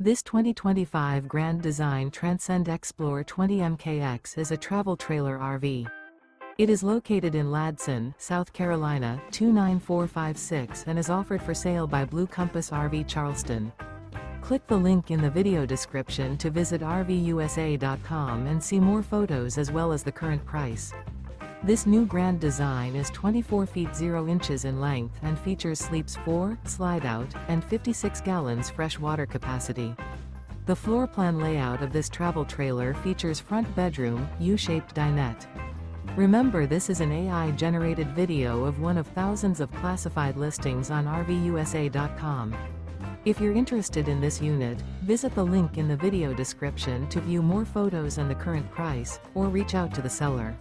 This 2025 Grand Design Transcend Xplor 20 MKX is a travel trailer RV. It is located in Ladson, South Carolina, 29456 and is offered for sale by Blue Compass RV Charleston. Click the link in the video description to visit RVUSA.com and see more photos as well as the current price. This new Grand Design is 24 feet 0 inches in length and features sleeps 4, Slideout, and 56 gallons fresh water capacity. The floor plan layout of this travel trailer features front bedroom, U-shaped dinette. Remember, this is an AI-generated video of one of thousands of classified listings on RVUSA.com. If you're interested in this unit, visit the link in the video description to view more photos and the current price, or reach out to the seller.